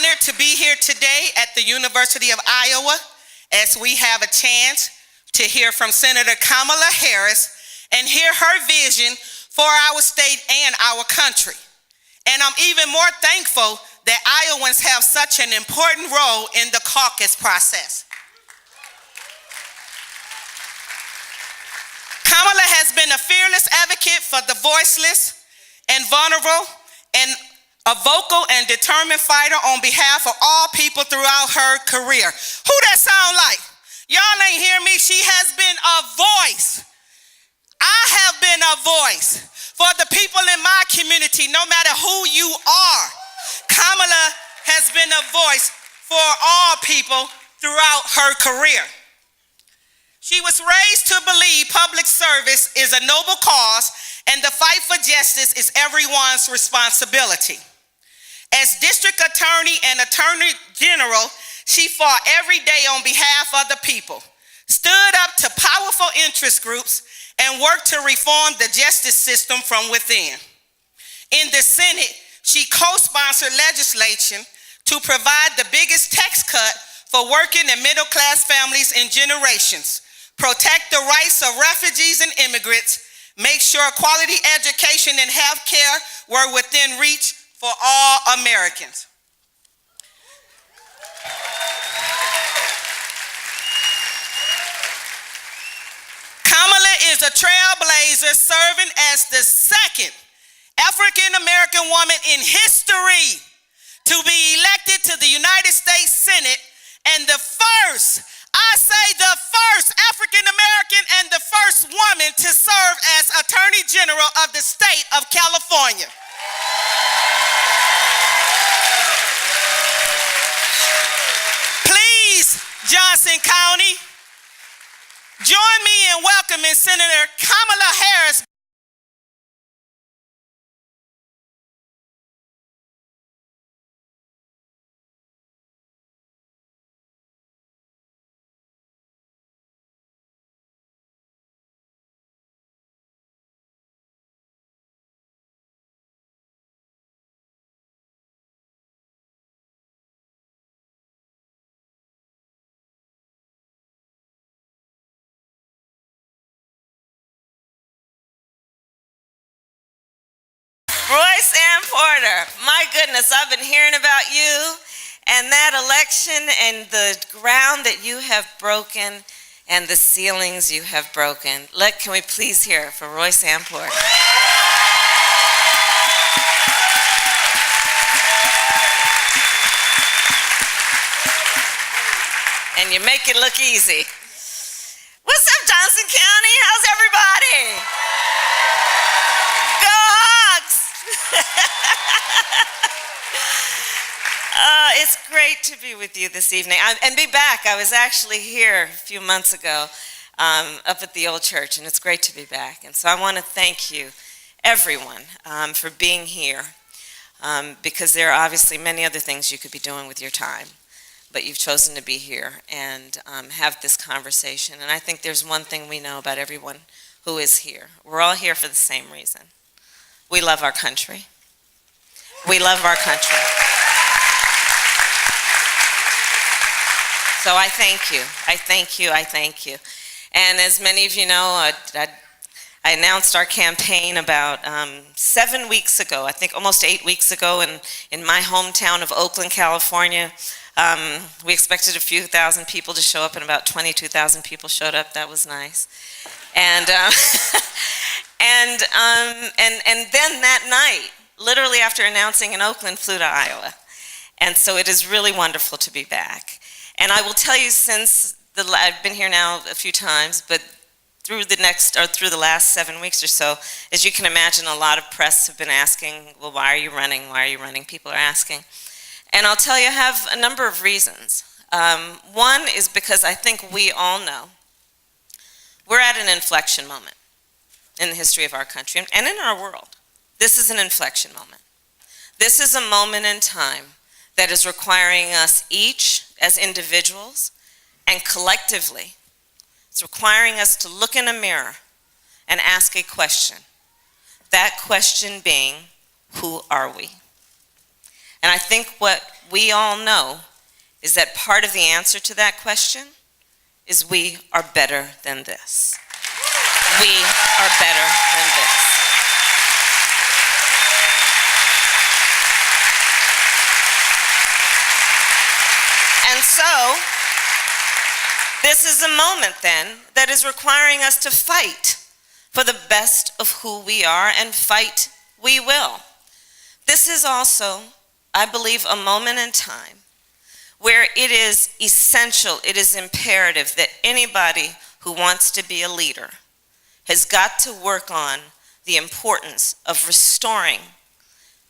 honored to be here today at the University of Iowa as we have a chance to hear from Senator Kamala Harris and hear her vision for our state and our country. And I'm even more thankful that Iowans have such an important role in the caucus process. Kamala has been a fearless advocate for the voiceless and vulnerable, and a vocal and determined fighter on behalf of all people throughout her career. Who that sound like? Y'all ain't hear me. She has been a voice. I have been a voice for the people in my community, no matter who you are. Kamala has been a voice for all people throughout her career. She was raised to believe public service is a noble cause and the fight for justice is everyone's responsibility. As district attorney and attorney general, she fought every day on behalf of the people, stood up to powerful interest groups, and worked to reform the justice system from within. In the Senate, she co-sponsored legislation to provide the biggest tax cut for working and middle-class families in generations, protect the rights of refugees and immigrants, make sure quality education and health care were within reach for all Americans. Kamala is a trailblazer serving as the second African-American woman in history to be elected to the United States Senate and the first, I say the first African-American and the first woman to serve as Attorney General of the state of California. Please, Johnson County, join me in welcoming Senator Kamala Harris. Royce Ann Porter, my goodness, I've been hearing about you and that election and the ground that you have broken and the ceilings you have broken. Can we please hear it for Royce Ann Porter? And you make it look easy. What's up, Johnson County? How's everybody? Go Hawks! It's great to be with you this evening and be back. I was actually here a few months ago up at the old church, and it's great to be back. And so I want to thank you, everyone, for being here, because there are obviously many other things you could be doing with your time, but you've chosen to be here and have this conversation. And I think there's one thing we know about everyone who is here. We're all here for the same reason. We love our country. We love our country. So I thank you. I thank you. I thank you. And as many of you know, I announced our campaign about 7 weeks ago, I think almost 8 weeks ago in my hometown of Oakland, California. We expected a few thousand people to show up, and about 22,000 people showed up. That was nice. And then that night, literally after announcing in Oakland, flew to Iowa. And so it is really wonderful to be back. And I will tell you, I've been here now a few times, but through the last 7 weeks or so, as you can imagine, a lot of press have been asking, well, why are you running? Why are you running? People are asking. And I'll tell you, I have a number of reasons. One is because I think we all know we're at an inflection moment in the history of our country and in our world. This is an inflection moment. This is a moment in time that is requiring us each as individuals and collectively. It's requiring us to look in a mirror and ask a question. That question being, who are we? And I think what we all know is that part of the answer to that question is we are better than this. We are better than this. And so, this is a moment then that is requiring us to fight for the best of who we are, and fight we will. This is also, I believe, a moment in time where it is essential, it is imperative that anybody who wants to be a leader has got to work on the importance of restoring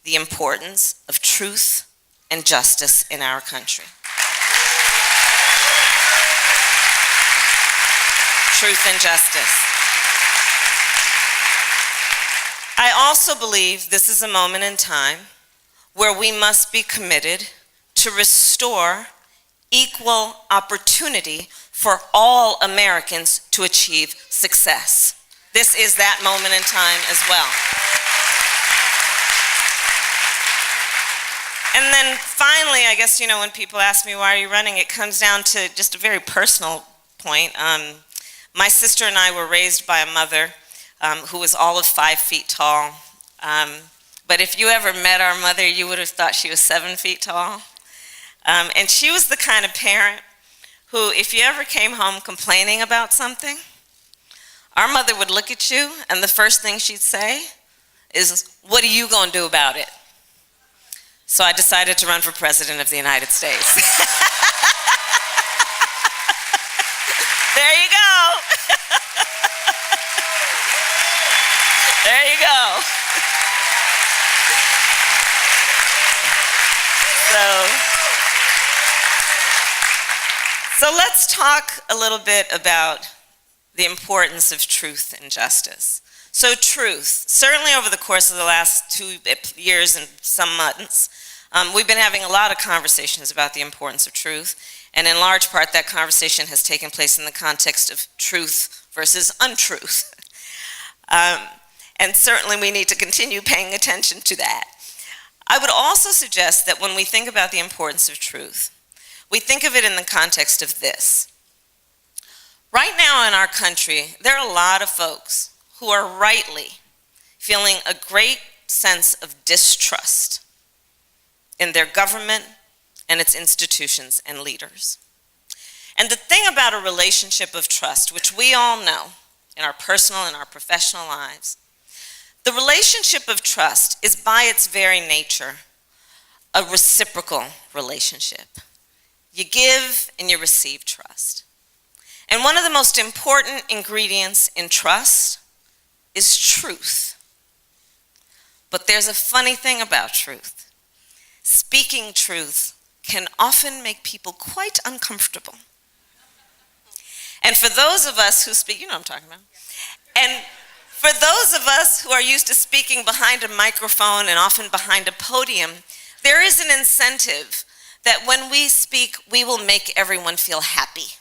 the importance of truth and justice in our country. Truth and justice. I also believe this is a moment in time where we must be committed to restore equal opportunity for all Americans to achieve success. This is that moment in time as well. And then finally, I guess, when people ask me, why are you running? It comes down to just a very personal point. My sister and I were raised by a mother who was all of 5 feet tall. But if you ever met our mother, you would have thought she was 7 feet tall. And she was the kind of parent who, if you ever came home complaining about something, our mother would look at you, and the first thing she'd say is, "What are you going to do about it?" So I decided to run for President of the United States. There you go. There you go. So let's talk a little bit about the importance of truth and justice. So truth, certainly over the course of the last 2 years and some months, we've been having a lot of conversations about the importance of truth, and in large part that conversation has taken place in the context of truth versus untruth. And certainly we need to continue paying attention to that. I would also suggest that when we think about the importance of truth, we think of it in the context of this. Right now in our country, there are a lot of folks who are rightly feeling a great sense of distrust in their government and its institutions and leaders. And the thing about a relationship of trust, which we all know in our personal and our professional lives, the relationship of trust is by its very nature a reciprocal relationship. You give and you receive trust. And one of the most important ingredients in trust is truth. But there's a funny thing about truth. Speaking truth can often make people quite uncomfortable. And for those of us who speak, you know what I'm talking about. And for those of us who are used to speaking behind a microphone and often behind a podium, there is an incentive that when we speak, we will make everyone feel happy.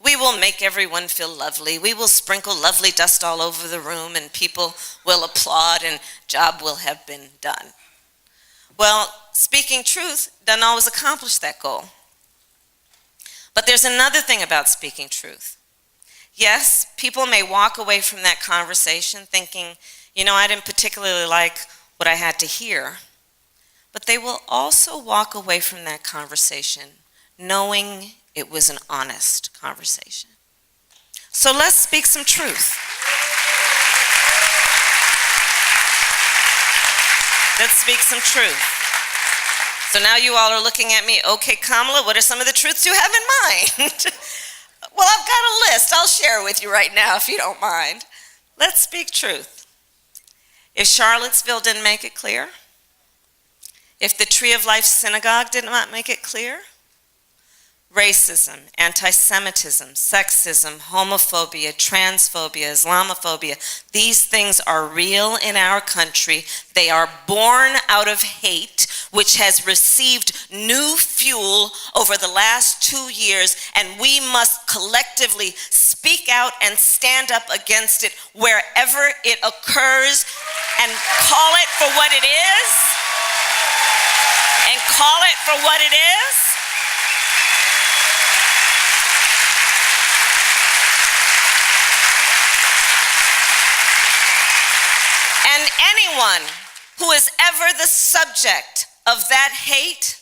We will make everyone feel lovely. We will sprinkle lovely dust all over the room, and people will applaud, and job will have been done. Well, speaking truth doesn't always accomplish that goal. But there's another thing about speaking truth. Yes, people may walk away from that conversation thinking, I didn't particularly like what I had to hear. But they will also walk away from that conversation knowing it was an honest conversation. So let's speak some truth. Let's speak some truth. So now you all are looking at me, okay, Kamala, what are some of the truths you have in mind? Well, I've got a list. I'll share with you right now if you don't mind. Let's speak truth. If Charlottesville didn't make it clear, if the Tree of Life Synagogue did not make it clear, racism, anti-Semitism, sexism, homophobia, transphobia, Islamophobia, these things are real in our country. They are born out of hate, which has received new fuel over the last 2 years, and we must collectively speak out and stand up against it wherever it occurs and call it for what it is. And and call it for what it is. And anyone who is ever the subject of that hate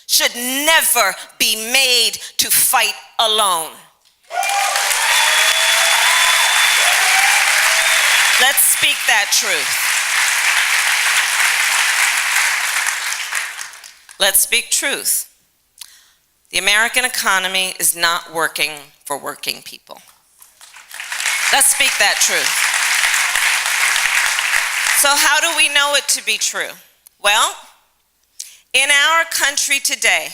should never be made to fight alone. Let's speak that truth. Let's speak truth. The American economy is not working for working people. Let's speak that truth. So how do we know it to be true? Well, in our country today,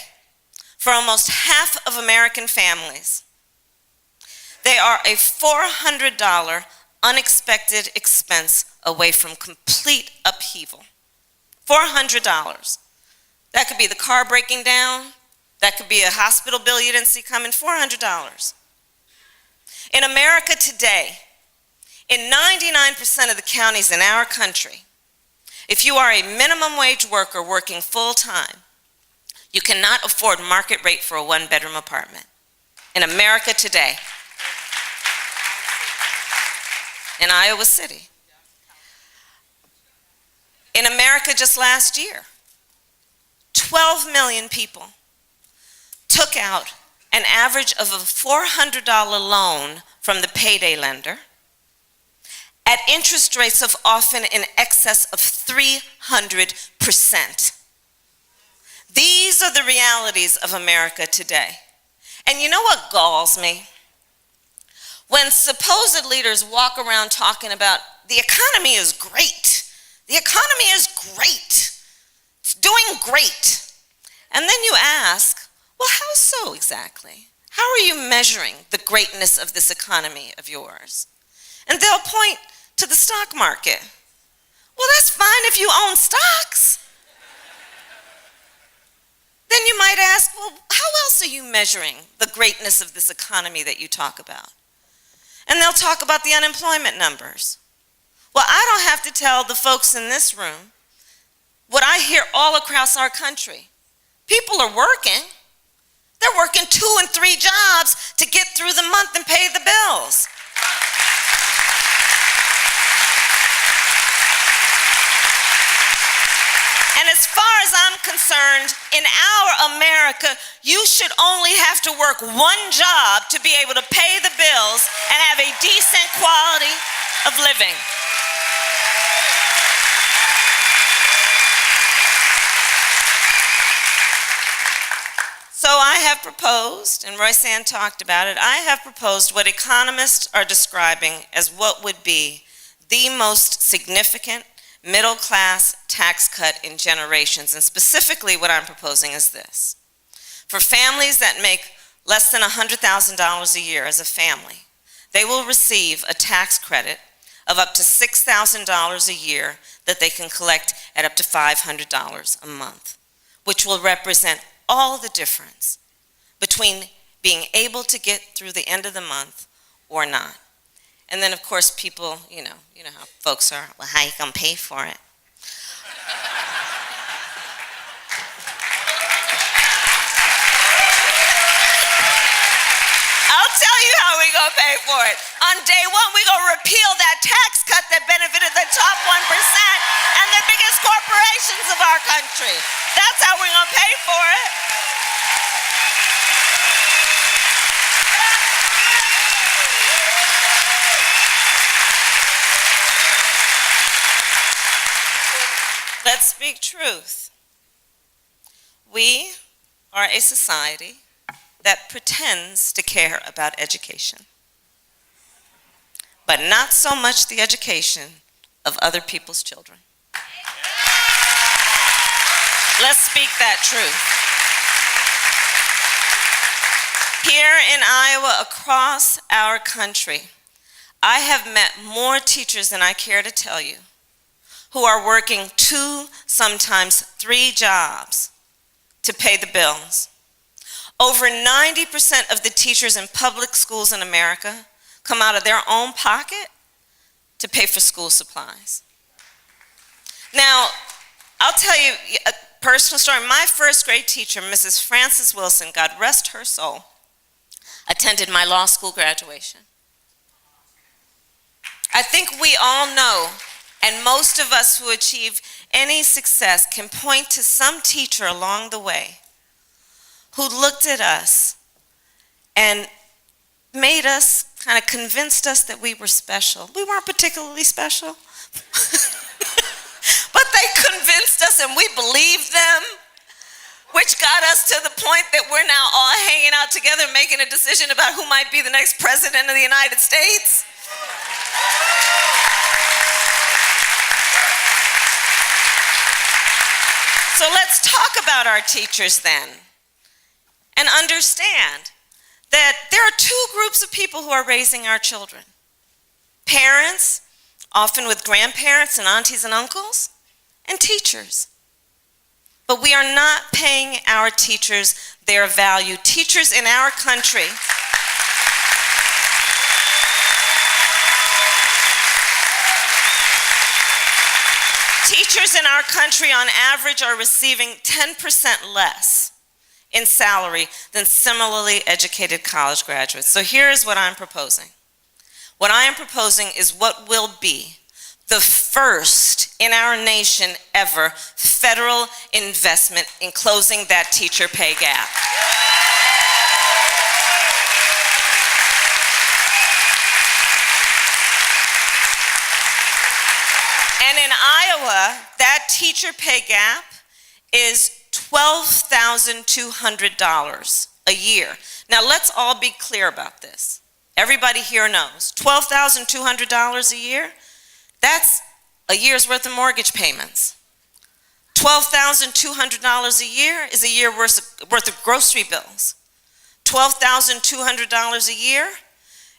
for almost half of American families, they are a $400 unexpected expense away from complete upheaval. $400. That could be the car breaking down. That could be a hospital bill you didn't see coming. $400. In America today, in 99% of the counties in our country, if you are a minimum wage worker working full time, you cannot afford market rate for a one-bedroom apartment. In America today, in Iowa City. In America just last year, 12 million people took out an average of a $400 loan from the payday lender at interest rates of often in excess of 300%. These are the realities of America today. And you know what galls me? When supposed leaders walk around talking about the economy is great. The economy is great. It's doing great. And then you ask, well, how so exactly? How are you measuring the greatness of this economy of yours? And they'll point to the stock market. Well, that's fine if you own stocks. Then you might ask, well, how else are you measuring the greatness of this economy that you talk about? And they'll talk about the unemployment numbers. Well, I don't have to tell the folks in this room what I hear all across our country. People are working. They're working 2 and 3 jobs to get through the month and pay the bills. And as far as I'm concerned, in our America, you should only have to work 1 job to be able to pay the bills and have a decent quality of living. So I have proposed, and Royce-Ann talked about it, I have proposed what economists are describing as what would be the most significant middle-class tax cut in generations. And specifically what I'm proposing is this. For families that make less than $100,000 a year as a family, they will receive a tax credit of up to $6,000 a year that they can collect at up to $500 a month, which will represent all the difference between being able to get through the end of the month or not. And then, of course, people, you know how folks are, well, how you gonna pay for it? I'll tell you how we gonna pay for it. On day 1, we gonna repeal that tax cut that benefited the top 1% and the biggest corporations of our country. That's how we're gonna pay for it. Let's speak truth. We are a society that pretends to care about education, but not so much the education of other people's children. Let's speak that truth. Here in Iowa, across our country, I have met more teachers than I care to tell you who are working 2, sometimes 3 jobs to pay the bills. Over 90% of the teachers in public schools in America come out of their own pocket to pay for school supplies. Now, I'll tell you, personal story. My first grade teacher, Mrs. Frances Wilson, God rest her soul, attended my law school graduation. I think we all know, and most of us who achieve any success can point to some teacher along the way who looked at us and made us, kind of convinced us that we were special. We weren't particularly special, but they convinced us and we believed them, which got us to the point that we're now all hanging out together making a decision about who might be the next president of the United States. So let's talk about our teachers then and understand that there are two groups of people who are raising our children. Parents, often with grandparents and aunties and uncles, and teachers. But we are not paying our teachers their value. Teachers in our country on average are receiving 10% less in salary than similarly educated college graduates. So here's what I'm proposing. What I am proposing is what will be the first in our nation ever federal investment in closing that teacher pay gap. And in Iowa, that teacher pay gap is $12,200 a year. Now let's all be clear about this. Everybody here knows $12,200 a year, that's a year's worth of mortgage payments. $12,200 a year is a year worth of grocery bills. $12,200 a year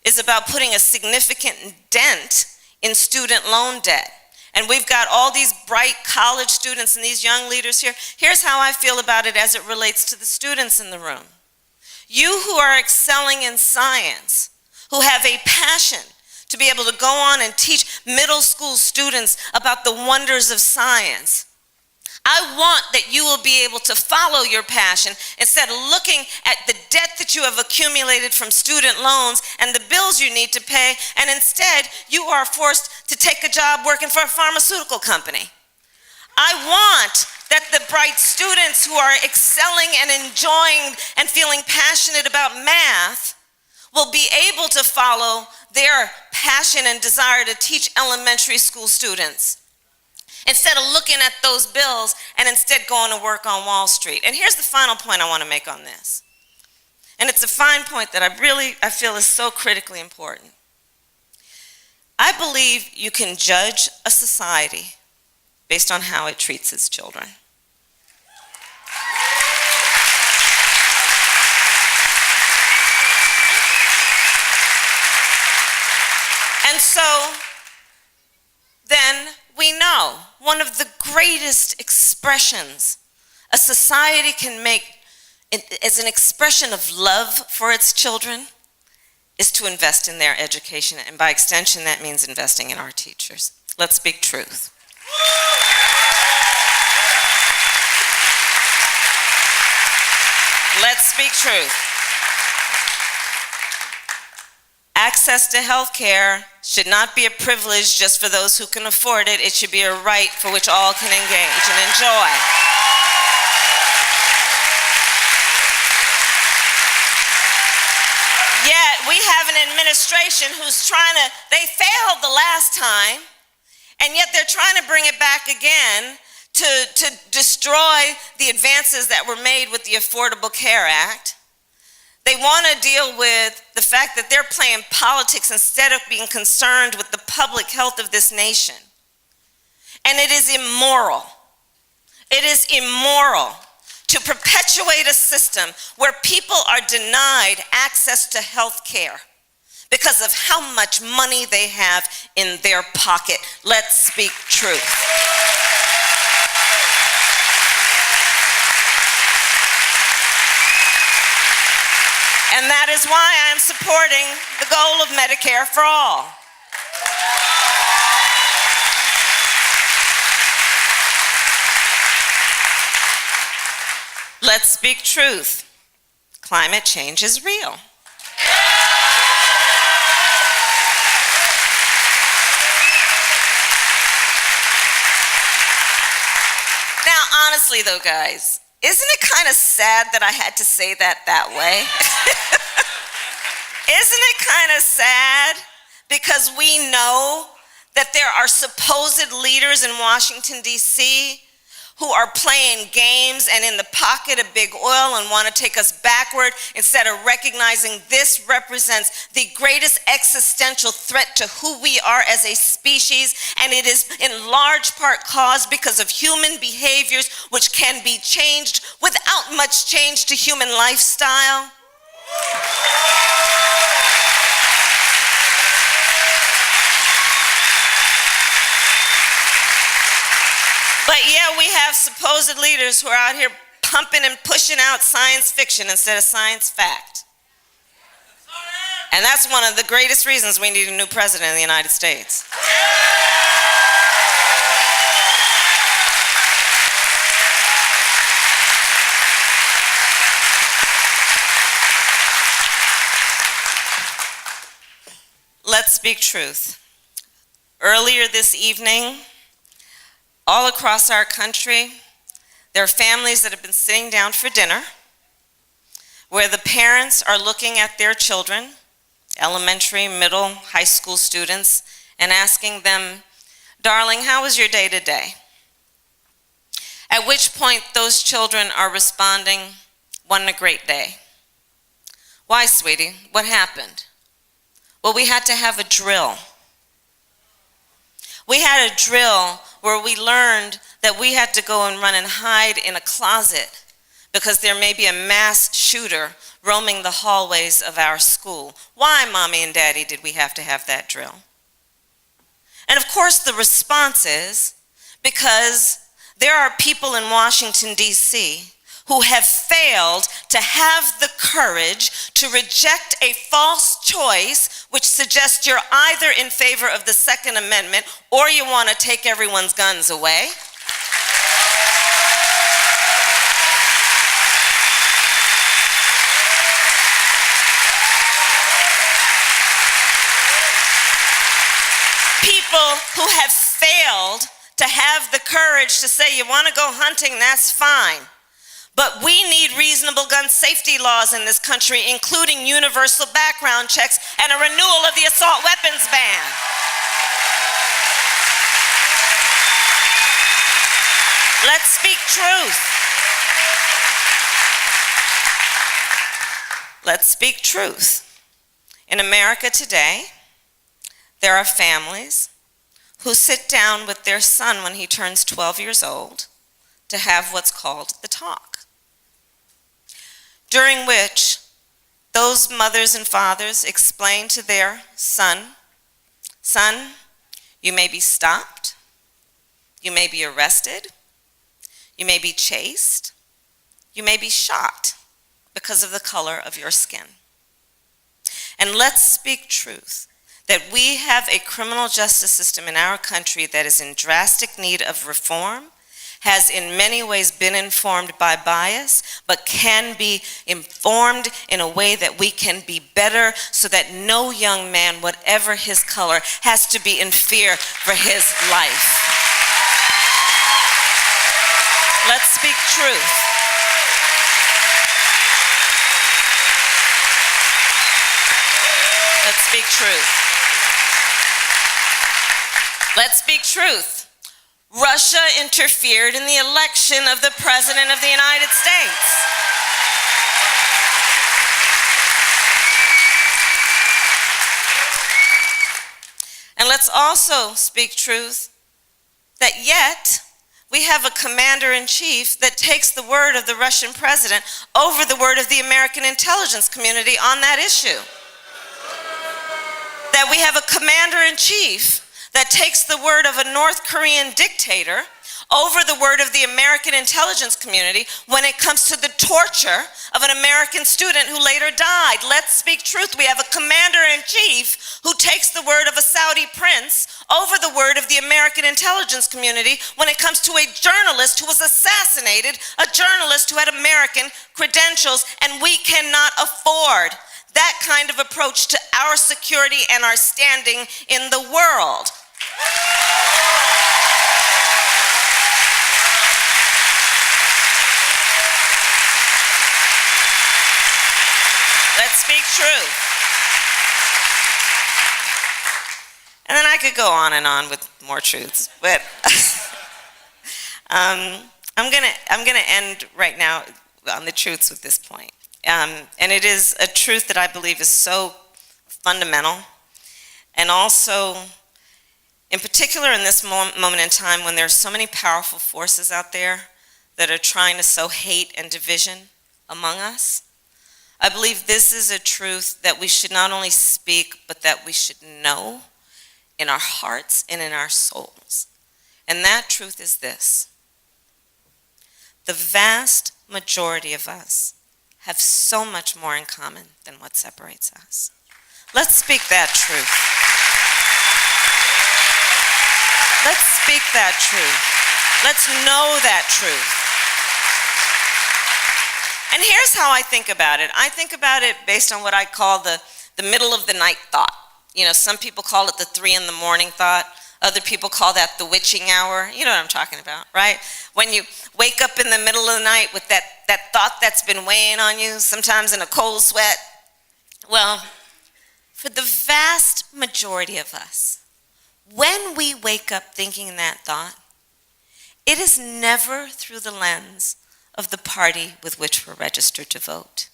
is about putting a significant dent in student loan debt. And we've got all these bright college students and these young leaders here. Here's how I feel about it as it relates to the students in the room. You who are excelling in science, who have a passion to be able to go on and teach middle school students about the wonders of science, I want that you will be able to follow your passion instead of looking at the debt that you have accumulated from student loans and the bills you need to pay, and instead you are forced to take a job working for a pharmaceutical company. I want that the bright students who are excelling and enjoying and feeling passionate about math will be able to follow their passion and desire to teach elementary school students, instead of looking at those bills and instead going to work on Wall Street. And here's the final point I want to make on this. And it's a fine point that I feel is so critically important. I believe you can judge a society based on how it treats its children. And so then we know one of the greatest expressions a society can make as an expression of love for its children is to invest in their education, and by extension that means investing in our teachers. Let's speak truth. Let's speak truth. Access to health care should not be a privilege just for those who can afford it. It should be a right for which all can engage and enjoy. Yet we have an administration who's they failed the last time, and yet they're trying to bring it back again to destroy the advances that were made with the Affordable Care Act. They want to deal with the fact that they're playing politics instead of being concerned with the public health of this nation. And it is immoral. It is immoral to perpetuate a system where people are denied access to health care because of how much money they have in their pocket. Let's speak truth. And that is why I am supporting the goal of Medicare for all. Let's speak truth. Climate change is real. Now, honestly though, guys, isn't it kind of sad that I had to say that way? Isn't it kind of sad? Because we know that there are supposed leaders in Washington, D.C., who are playing games and in the pocket of big oil and want to take us backward instead of recognizing this represents the greatest existential threat to who we are as a species, and it is in large part caused because of human behaviors which can be changed without much change to human lifestyle. But yeah, we have supposed leaders who are out here pumping and pushing out science fiction instead of science fact. And that's one of the greatest reasons we need a new president in the United States. Let's speak truth. Earlier this evening, all across our country, there are families that have been sitting down for dinner where the parents are looking at their children, elementary, middle, high school students, and asking them, "Darling, how was your day today?" At which point those children are responding, "Wasn't a great day." "Why, sweetie? What happened?" "Well, we had to have a drill. We had a drill where we learned that we had to go and run and hide in a closet because there may be a mass shooter roaming the hallways of our school. Why, Mommy and Daddy, did we have to have that drill?" And of course the response is because there are people in Washington, D.C. who have failed to have the courage to reject a false choice which suggests you're either in favor of the Second Amendment or you want to take everyone's guns away. People who have failed to have the courage to say, you want to go hunting, that's fine. But we need reasonable gun safety laws in this country, including universal background checks and a renewal of the assault weapons ban. Let's speak truth. Let's speak truth. In America today, there are families who sit down with their son when he turns 12 years old to have what's called the talk, during which those mothers and fathers explain to their son, "Son, you may be stopped, you may be arrested, you may be chased, you may be shot because of the color of your skin." And let's speak truth, that we have a criminal justice system in our country that is in drastic need of reform, has in many ways been informed by bias, but can be informed in a way that we can be better so that no young man, whatever his color, has to be in fear for his life. Let's speak truth. Let's speak truth. Let's speak truth. Russia interfered in the election of the President of the United States. And let's also speak truth that yet we have a commander-in-chief that takes the word of the Russian president over the word of the American intelligence community on that issue. That we have a commander-in-chief that takes the word of a North Korean dictator over the word of the American intelligence community when it comes to the torture of an American student who later died. Let's speak truth. We have a commander-in-chief who takes the word of a Saudi prince over the word of the American intelligence community when it comes to a journalist who was assassinated, a journalist who had American credentials, and we cannot afford that kind of approach to our security and our standing in the world. Let's speak truth. And then I could go on and on with more truths, but I'm gonna end right now on the truths with this point. And it is a truth that I believe is so fundamental, and also, in particular in this moment in time when there are so many powerful forces out there that are trying to sow hate and division among us. I believe this is a truth that we should not only speak, but that we should know in our hearts and in our souls. And that truth is this: the vast majority of us have so much more in common than what separates us. Let's speak that truth. Let's speak that truth. Let's know that truth. And here's how I think about it. I think about it based on what I call the middle of the night thought. You know, some people call it the 3 in the morning thought. Other people call that the witching hour. You know what I'm talking about, right? When you wake up in the middle of the night with that thought that's been weighing on you, sometimes in a cold sweat. Well, for the vast majority of us, when we wake up thinking that thought, it is never through the lens of the party with which we're registered to vote.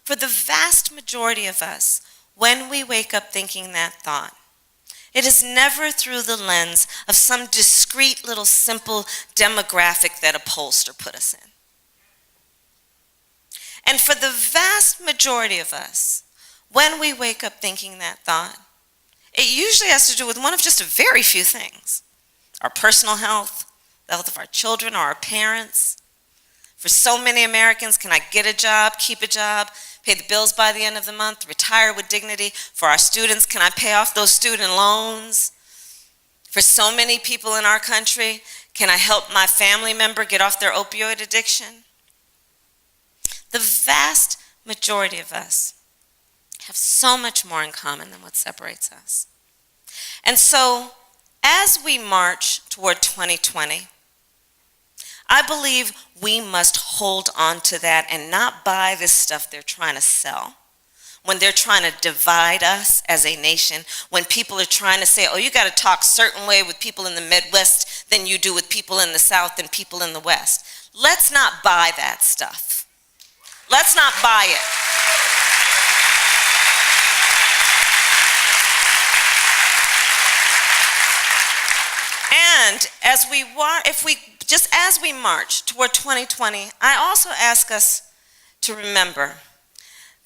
For the vast majority of us, when we wake up thinking that thought, it is never through the lens of some discrete little simple demographic that a pollster put us in. And for the vast majority of us, when we wake up thinking that thought, it usually has to do with one of just a very few things: our personal health, the health of our children or our parents. For so many Americans, can I get a job, keep a job, pay the bills by the end of the month, retire with dignity? For our students, can I pay off those student loans? For so many people in our country, can I help my family member get off their opioid addiction? The vast majority of us have so much more in common than what separates us. And so, as we march toward 2020, I believe we must hold on to that and not buy this stuff they're trying to sell. When they're trying to divide us as a nation, when people are trying to say, oh, you got to talk a certain way with people in the Midwest than you do with people in the South and people in the West. Let's not buy that stuff. Let's not buy it. And as we march toward 2020, I also ask us to remember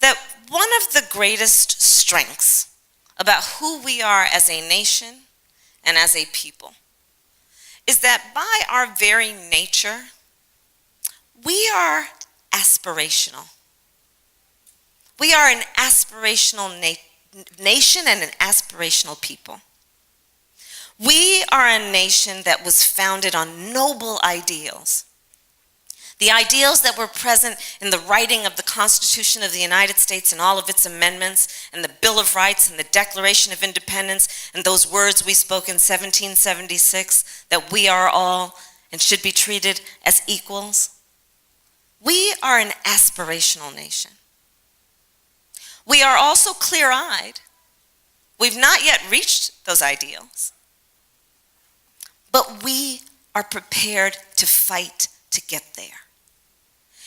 that one of the greatest strengths about who we are as a nation and as a people is that by our very nature, we are aspirational. We are an aspirational nation and an aspirational people. We are a nation that was founded on noble ideals. The ideals that were present in the writing of the Constitution of the United States and all of its amendments, and the Bill of Rights and the Declaration of Independence, and those words we spoke in 1776, that we are all and should be treated as equals. We are an aspirational nation. We are also clear-eyed. We've not yet reached those ideals, but we are prepared to fight to get there.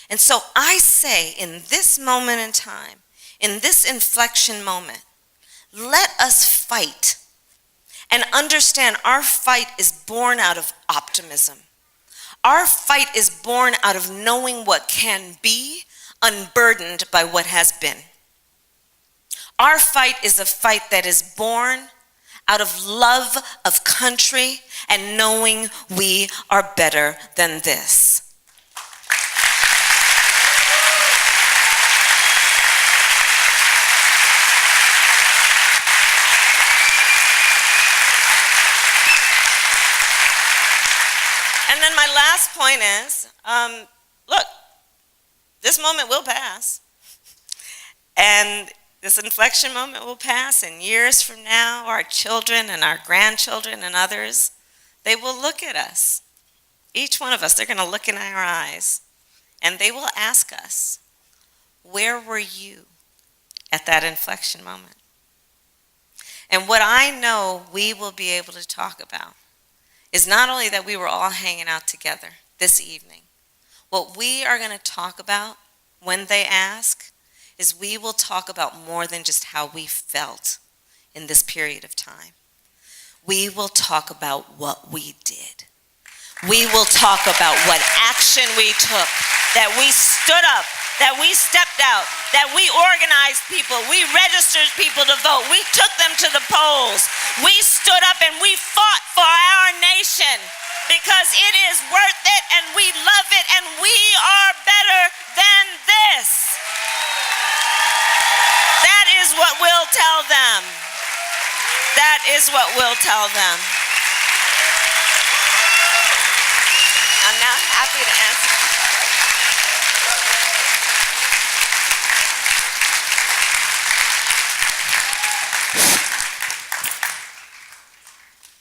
And so I say, in this moment in time, in this inflection moment, let us fight and understand our fight is born out of optimism. Our fight is born out of knowing what can be, unburdened by what has been. Our fight is a fight that is born out of love of country and knowing we are better than this. And then my last point is, look, this moment will pass. And this inflection moment will pass, and years from now, our children and our grandchildren and others, they will look at us. Each one of us, they're going to look in our eyes, and they will ask us, where were you at that inflection moment? And what I know we will be able to talk about is not only that we were all hanging out together this evening. What we are going to talk about when they ask is we will talk about more than just how we felt in this period of time. We will talk about what we did. We will talk about what action we took, that we stood up, that we stepped out, that we organized people, we registered people to vote, we took them to the polls, we stood up and we fought for our nation because it is worth it and we love it and we are better than this. That is what we'll tell them. That is what we'll tell them. I'm now happy to answer.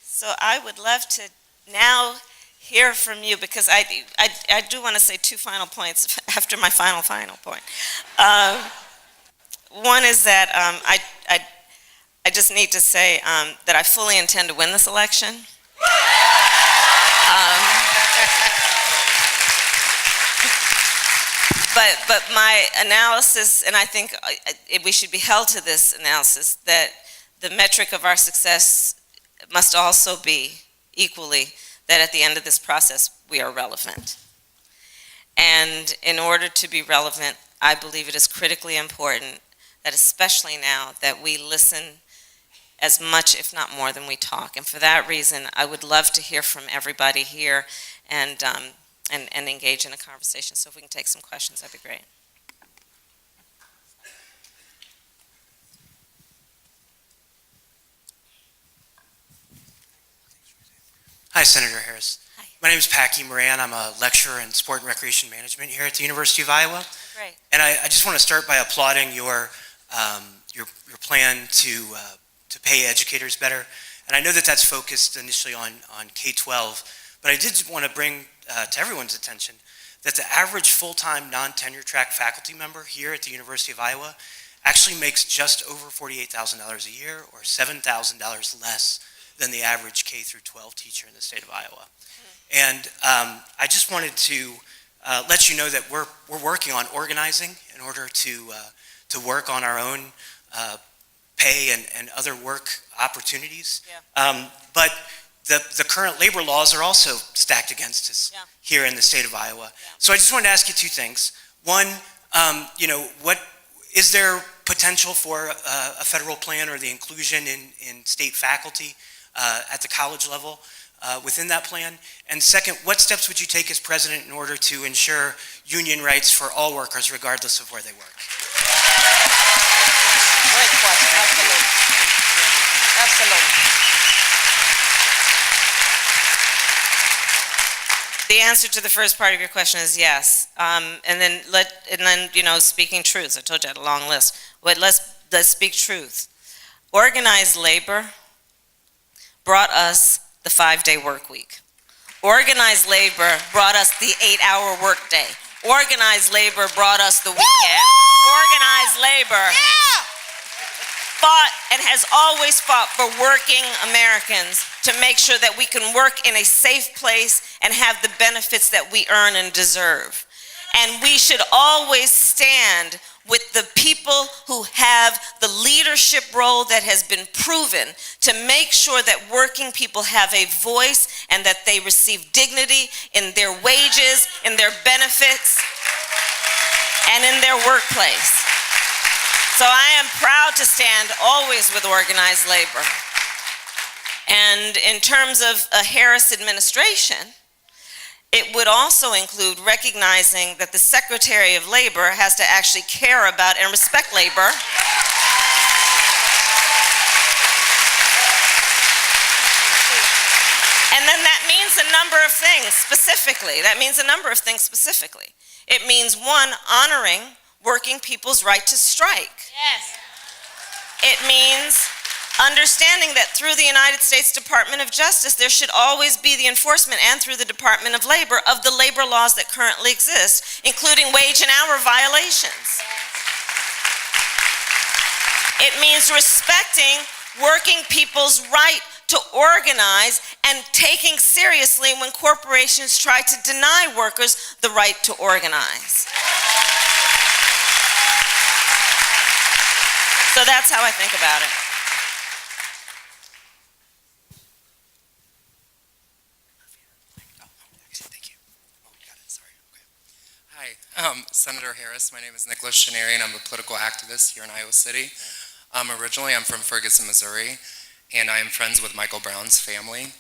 So I would love to now hear from you because I do want to say two final points after my final point. One is that I just need to say that I fully intend to win this election. But my analysis, and I think we should be held to this analysis, that the metric of our success must also be equally that at the end of this process we are relevant. And in order to be relevant, I believe it is critically important that especially now that we listen as much, if not more, than we talk. And for that reason, I would love to hear from everybody here and engage in a conversation. So if we can take some questions, that'd be great. Hi, Senator Harris. Hi. My name is Packy Moran. I'm a lecturer in sport and recreation management here at the University of Iowa. Great. And I just want to start by applauding your plan to pay educators better. And I know that that's focused initially on K-12, but I did want to bring to everyone's attention that the average full-time non-tenure track faculty member here at the University of Iowa actually makes just over $48,000 a year, or $7,000 less than the average K through 12 teacher in the state of Iowa. And I just wanted to let you know that we're working on organizing in order to work on our own pay and other work opportunities. Yeah. But the current labor laws are also stacked against us here in the state of Iowa. Yeah. So I just wanted to ask you two things. One, what is there potential for a federal plan or the inclusion in state faculty at the college level within that plan? And second, what steps would you take as president in order to ensure union rights for all workers regardless of where they work? Great question. Absolutely. Absolutely. The answer to the first part of your question is yes. And then speaking truth. I told you I had a long list. But let's speak truth. Organized labor brought us the 5-day work week. Organized labor brought us the 8-hour workday. Organized labor brought us the weekend. Organized labor fought and has always fought for working Americans to make sure that we can work in a safe place and have the benefits that we earn and deserve. And we should always stand with the people who have the leadership role that has been proven to make sure that working people have a voice and that they receive dignity in their wages, in their benefits, and in their workplace. So I am proud to stand always with organized labor. And in terms of a Harris administration, it would also include recognizing that the Secretary of Labor has to actually care about and respect labor. And then that means a number of things specifically. It means, one, honoring working people's right to strike. Yes. It means understanding that through the United States Department of Justice, there should always be the enforcement, and through the Department of Labor, of the labor laws that currently exist, including wage and hour violations. It means respecting working people's right to organize and taking seriously when corporations try to deny workers the right to organize. So that's how I think about it. Hi, Senator Harris. My name is Nicholas Shanary, and I'm a political activist here in Iowa City. Originally, I'm from Ferguson, Missouri, and I am friends with Michael Brown's family.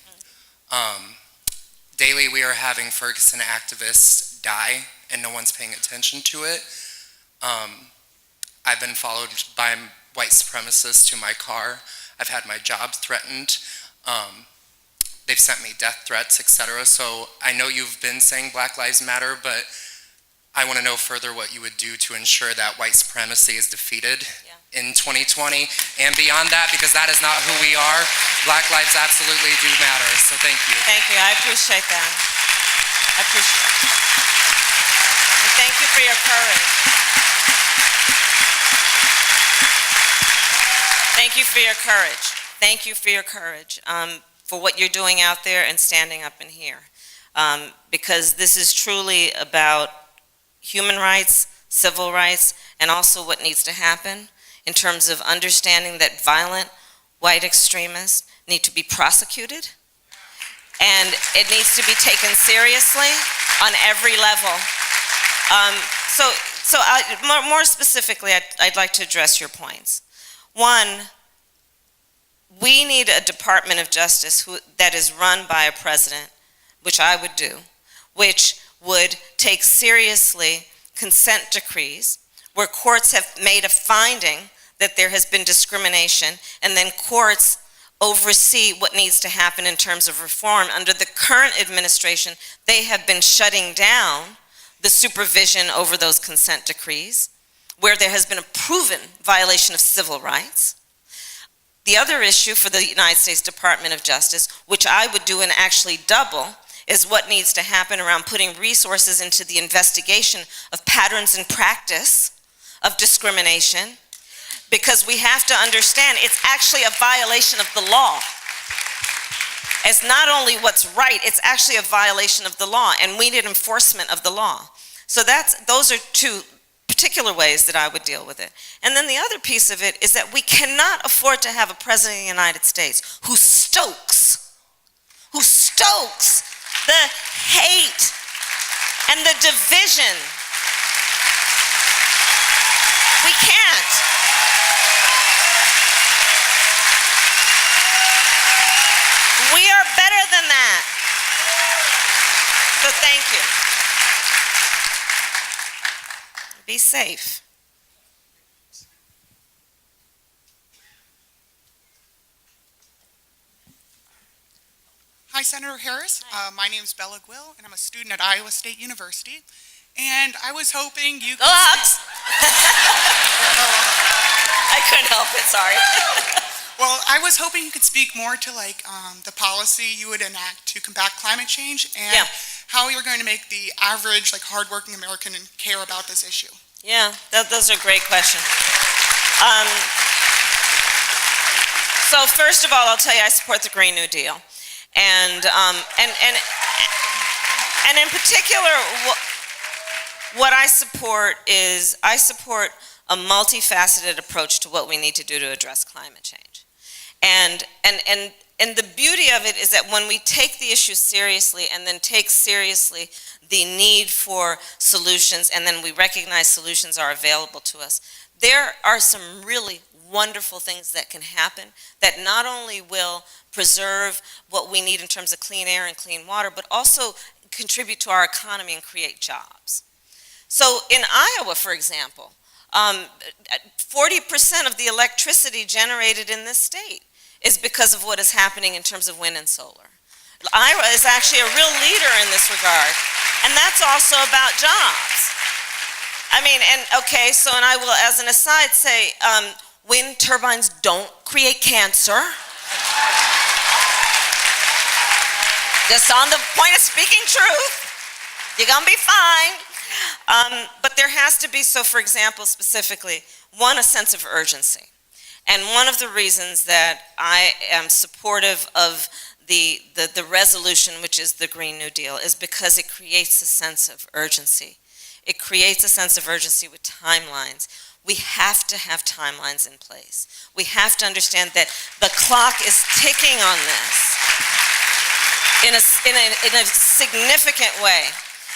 Daily, we are having Ferguson activists die, and no one's paying attention to it. I've been followed by white supremacists to my car. I've had my job threatened. They've sent me death threats, etc. So I know you've been saying Black Lives Matter, but I want to know further what you would do to ensure that white supremacy is defeated in 2020 and beyond that, because that is not who we are. Black lives absolutely do matter, so thank you. Thank you, I appreciate that. I appreciate it. And thank you for your courage. Thank you for your courage. Thank you for your courage, for what you're doing out there and standing up in here. Because this is truly about human rights, civil rights, and also what needs to happen in terms of understanding that violent white extremists need to be prosecuted, and it needs to be taken seriously on every level. More specifically, I'd like to address your points. One, we need a Department of Justice that is run by a president, which I would do, which would take seriously consent decrees where courts have made a finding that there has been discrimination, and then courts oversee what needs to happen in terms of reform. Under the current administration, they have been shutting down the supervision over those consent decrees, where there has been a proven violation of civil rights. The other issue for the United States Department of Justice, which I would do and actually double, is what needs to happen around putting resources into the investigation of patterns and practice of discrimination, because we have to understand it's actually a violation of the law. It's not only what's right, it's actually a violation of the law, and we need enforcement of the law. So those are two particular ways that I would deal with it. And then the other piece of it is that we cannot afford to have a president of the United States who stokes the hate and the division. We can't. We are better than that. So thank you. Be safe. Hi, Senator Harris. My name is Bella Gwill, and I'm a student at Iowa State University. And I was hoping you could... Go Hawks! I couldn't help it, sorry. Well, I was hoping you could speak more to the policy you would enact to combat climate change and how you're going to make the average hardworking American care about this issue. Yeah, those are great questions. So first of all, I'll tell you I support the Green New Deal. And in particular, what I support is a multifaceted approach to what we need to do to address climate change. And the beauty of it is that when we take the issue seriously and then take seriously the need for solutions, and then we recognize solutions are available to us, there are some really wonderful things that can happen that not only will preserve what we need in terms of clean air and clean water, but also contribute to our economy and create jobs. So in Iowa, for example, 40% of the electricity generated in this state is because of what is happening in terms of wind and solar. Iowa is actually a real leader in this regard, and that's also about jobs. I mean, and okay, so, and I will, as an aside, say, wind turbines don't create cancer. Just on the point of speaking truth, you're gonna be fine. But there has to be, so for example, specifically, one, a sense of urgency. And one of the reasons that I am supportive of the resolution, which is the Green New Deal, is because it creates a sense of urgency. It creates a sense of urgency with timelines. We have to have timelines in place. We have to understand that the clock is ticking on this in a significant way.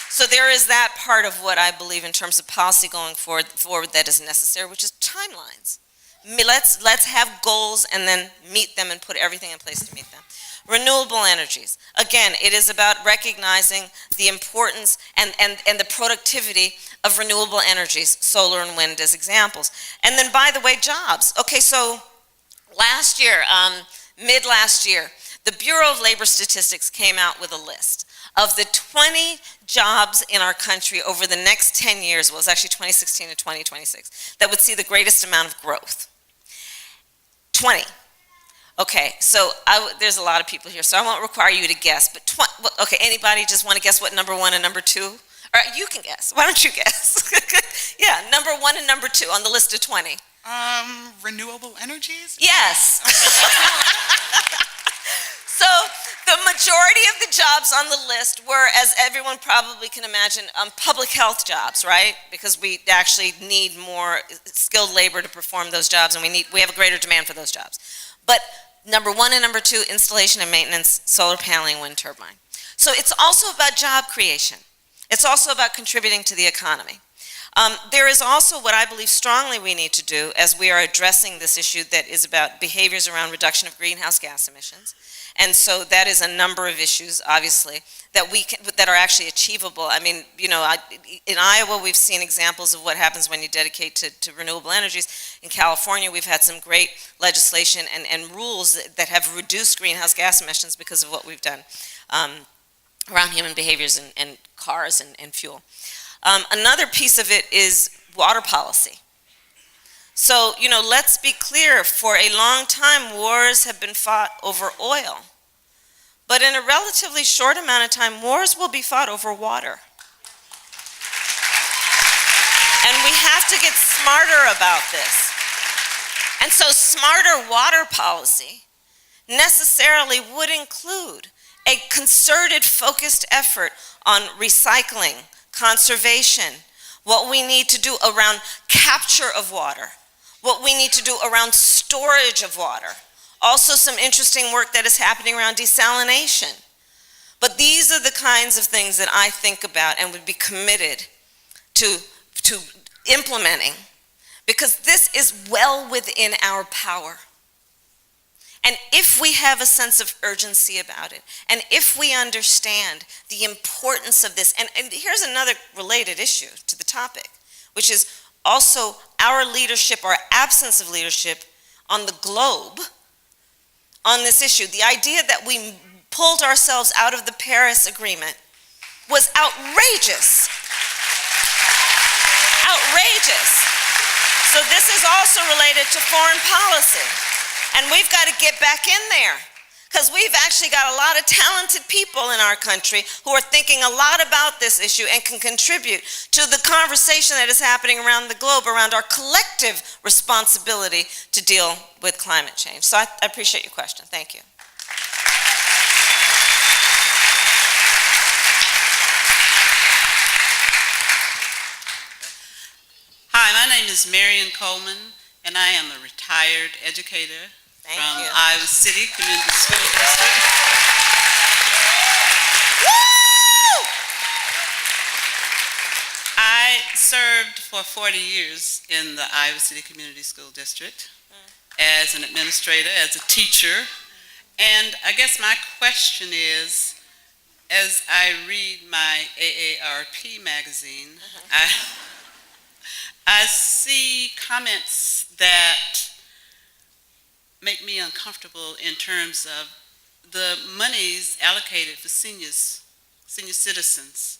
So there is that part of what I believe in terms of policy going forward that is necessary, which is timelines. Let's have goals and then meet them and put everything in place to meet them. Renewable energies. Again, it is about recognizing the importance and the productivity of renewable energies, solar and wind as examples. And then, by the way, jobs. Okay, so last year, mid-last year, the Bureau of Labor Statistics came out with a list of the 20 jobs in our country over the next 10 years, well, it was actually 2016 to 2026, that would see the greatest amount of growth. 20. Okay, so there's a lot of people here, so I won't require you to guess, but okay, anybody just want to guess what number 1 and number 2? All right, you can guess. Why don't you guess? Yeah, number 1 and number 2 on the list of 20. Renewable energies? Yes. So the majority of the jobs on the list were, as everyone probably can imagine, public health jobs, right? Because we actually need more skilled labor to perform those jobs, and we have a greater demand for those jobs. But number 1 and number 2, installation and maintenance, solar paneling, wind turbine. So it's also about job creation. It's also about contributing to the economy. There is also what I believe strongly we need to do as we are addressing this issue that is about behaviors around reduction of greenhouse gas emissions. And so that is a number of issues, obviously, that are actually achievable. I mean, you know, in Iowa, we've seen examples of what happens when you dedicate to renewable energies. In California, we've had some great legislation and rules that have reduced greenhouse gas emissions because of what we've done around human behaviors and cars and fuel. Another piece of it is water policy. So, you know, let's be clear, for a long time, wars have been fought over oil. But in a relatively short amount of time, wars will be fought over water. And we have to get smarter about this. And so smarter water policy necessarily would include a concerted, focused effort on recycling, conservation, what we need to do around capture of water, what we need to do around storage of water. Also some interesting work that is happening around desalination. But these are the kinds of things that I think about and would be committed to implementing, because this is well within our power. And if we have a sense of urgency about it, and if we understand the importance of this, and here's another related issue to the topic, which is also our leadership, or absence of leadership on the globe on this issue. The idea that we pulled ourselves out of the Paris Agreement was outrageous. Outrageous. So this is also related to foreign policy. And we've got to get back in there, because we've actually got a lot of talented people in our country who are thinking a lot about this issue and can contribute to the conversation that is happening around the globe around our collective responsibility to deal with climate change. So I appreciate your question. Thank you. Hi, my name is Marion Coleman, and I am a retired educator from Iowa City Community School District. Woo! I served for 40 years in the Iowa City Community School District. as an administrator, as a teacher. And I guess my question is, as I read my AARP magazine, I see comments that make me uncomfortable in terms of the monies allocated for senior citizens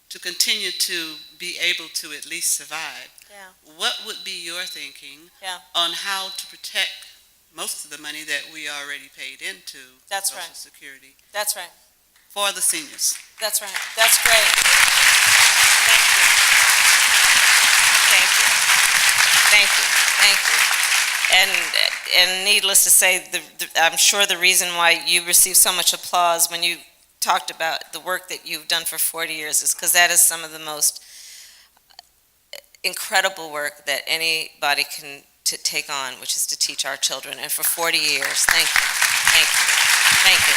to continue to be able to at least survive. What would be your thinking on how to protect most of the money that we already paid into Social Security? That's right. For the seniors. That's right. That's great. Thank you. Thank you. Thank you. And needless to say, I'm sure the reason why you received so much applause when you talked about the work that you've done for 40 years is because that is some of the most incredible work that anybody can take on, which is to teach our children. And for 40 years, thank you. Thank you. Thank you.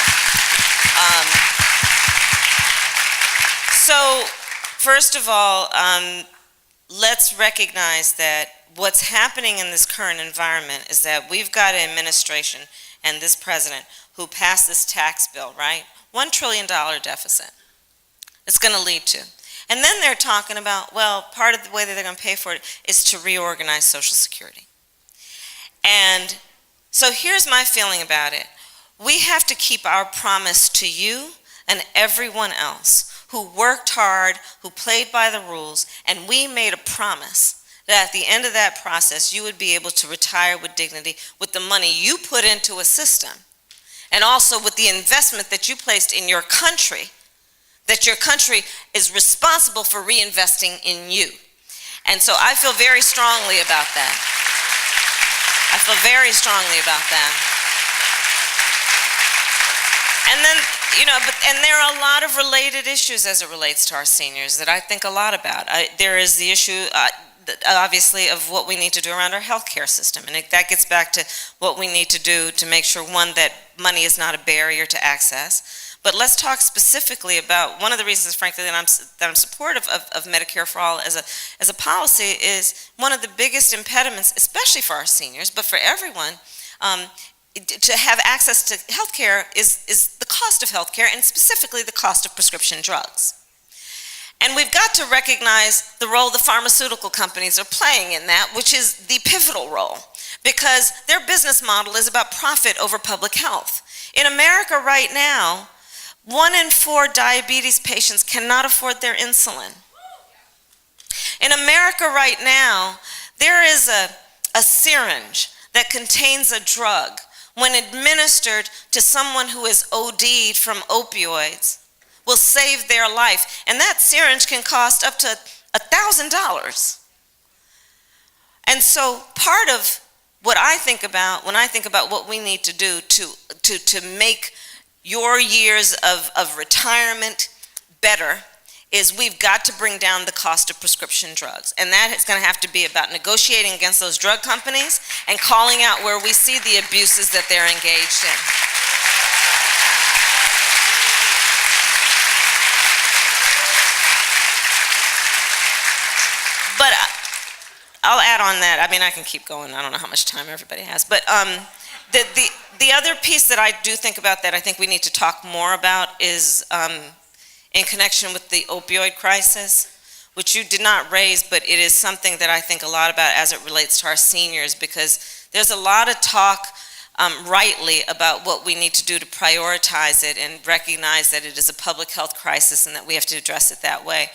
So, first of all, let's recognize that what's happening in this current environment is that we've got an administration and this president who passed this tax bill, right? $1 trillion deficit. It's going to lead to. And then they're talking about, well, part of the way that they're going to pay for it is to reorganize Social Security. And so here's my feeling about it. We have to keep our promise to you and everyone else who worked hard, who played by the rules, and we made a promise that at the end of that process, you would be able to retire with dignity with the money you put into a system, and also with the investment that you placed in your country, that your country is responsible for reinvesting in you. And so I feel very strongly about that. I feel very strongly about that. And then, and there are a lot of related issues as it relates to our seniors that I think a lot about. There is the issue, obviously, of what we need to do around our healthcare system. And that gets back to what we need to do to make sure, one, that money is not a barrier to access. But let's talk specifically about one of the reasons, frankly, that I'm supportive of Medicare for All as a policy is one of the biggest impediments, especially for our seniors, but for everyone, to have access to health care is the cost of health care, and specifically the cost of prescription drugs. And we've got to recognize the role the pharmaceutical companies are playing in that, which is the pivotal role, because their business model is about profit over public health. In America right now, 1 in 4 diabetes patients cannot afford their insulin. In America right now, there is a syringe that contains a drug. When administered to someone who is OD'd from opioids, will save their life. And that syringe can cost up to $1,000. And so part of what I think about when I think about what we need to do to make your years of retirement better is we've got to bring down the cost of prescription drugs. And that is going to have to be about negotiating against those drug companies and calling out where we see the abuses that they're engaged in. But I'll add on that. I mean, I can keep going. I don't know how much time everybody has. But the other piece that I do think about that I think we need to talk more about is in connection with the opioid crisis, which you did not raise, but it is something that I think a lot about as it relates to our seniors, because there's a lot of talk rightly about what we need to do to prioritize it and recognize that it is a public health crisis and that we have to address it that way.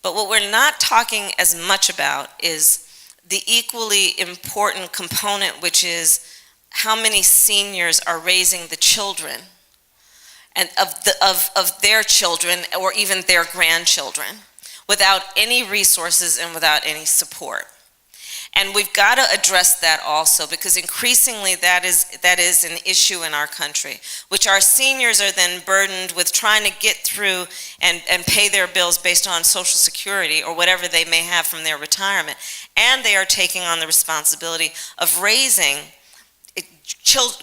But what we're not talking as much about is the equally important component, which is how many seniors are raising the children and of their children or even their grandchildren without any resources and without any support. And we've got to address that also, because increasingly that is an issue in our country, which our seniors are then burdened with trying to get through and pay their bills based on Social Security or whatever they may have from their retirement. And they are taking on the responsibility of raising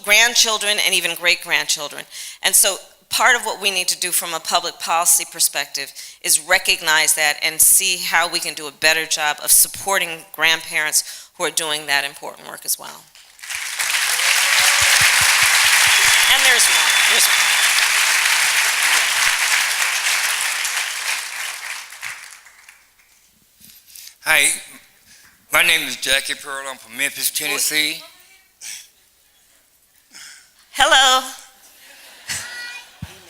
grandchildren and even great-grandchildren. And so part of what we need to do from a public policy perspective is recognize that and see how we can do a better job of supporting grandparents who are doing that important work as well. And there's more. There's more. Hi, my name is Jackie Pearl. I'm from Memphis, Tennessee. Hello.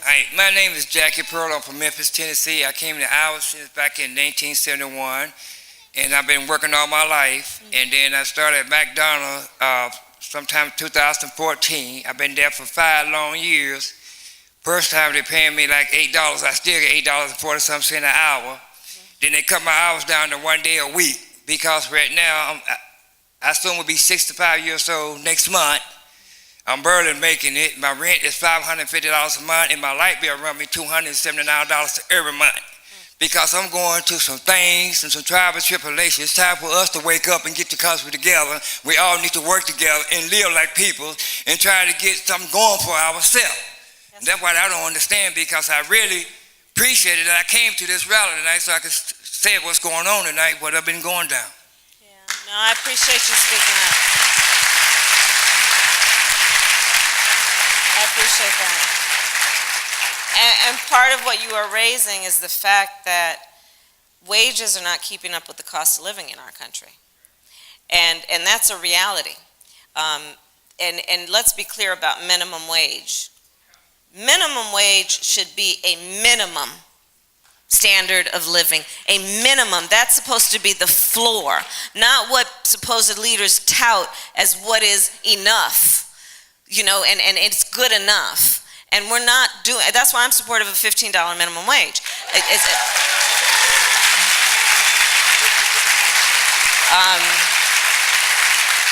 Hi, my name is Jackie Pearl. I'm from Memphis, Tennessee. I came to Iowa since back in 1971, and I've been working all my life. And then I started at McDonald's sometime 2014. I've been there for 5 long years. First time they paying me like $8. I still get $8.40 an hour. Then they cut my hours down to 1 day a week because right now I soon will be 65 years old next month. I'm barely making it. My rent is $550 a month, and my light bill run me $279 every month because I'm going through some things and some trials and tribulations. It's time for us to wake up and get the country together. We all need to work together and live like people and try to get something going for ourselves. Yes. That's what I don't understand, because I really appreciate it that I came to this rally tonight so I could say what's going on tonight, what I've been going down. Yeah. No, I appreciate you speaking up. I appreciate that. And part of what you are raising is the fact that wages are not keeping up with the cost of living in our country. And that's a reality. And let's be clear about minimum wage. Minimum wage should be a minimum standard of living, a minimum. That's supposed to be the floor, not what supposed leaders tout as what is enough. You know, and it's good enough. And we're not doing, that's why I'm supportive of $15 minimum wage.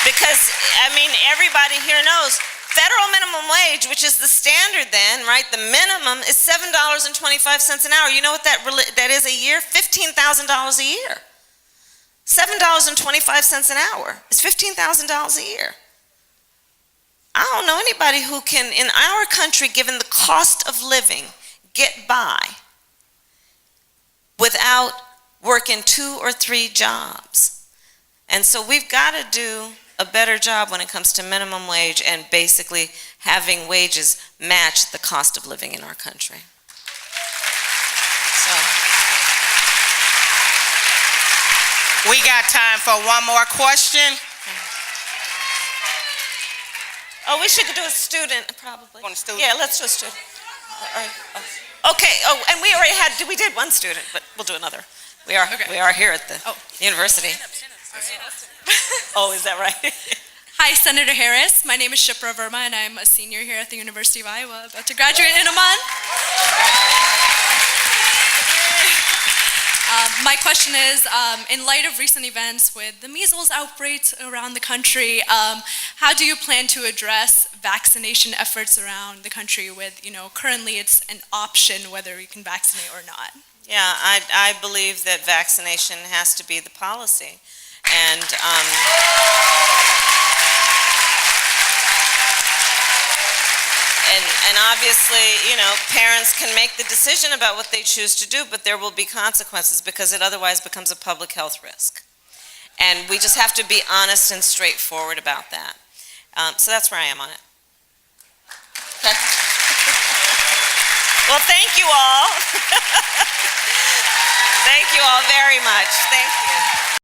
Because, I mean, everybody here knows federal minimum wage, which is the standard then, right? The minimum is $7.25 an hour. You know what that is a year? $15,000 a year. $7.25 an hour is $15,000 a year. I don't know anybody who can, in our country, given the cost of living, get by without working 2 or 3 jobs. And so we've got to do a better job when it comes to minimum wage and basically having wages match the cost of living in our country. So. We got time for one more question. Oh, we should do a student, probably. Want a student? Yeah, let's do a student. Okay. Oh, and we already we did one student, but we'll do another. We are here at the university. Oh, is that right? Hi, Senator Harris. My name is Shipra Verma, and I'm a senior here at the University of Iowa, about to graduate in a month. My question is, in light of recent events with the measles outbreaks around the country, how do you plan to address vaccination efforts around the country with, currently it's an option whether you can vaccinate or not? Yeah, I believe that vaccination has to be the policy. And obviously, parents can make the decision about what they choose to do, but there will be consequences because it otherwise becomes a public health risk. And we just have to be honest and straightforward about that. So that's where I am on it. Well, thank you all. Thank you all very much. Thank you.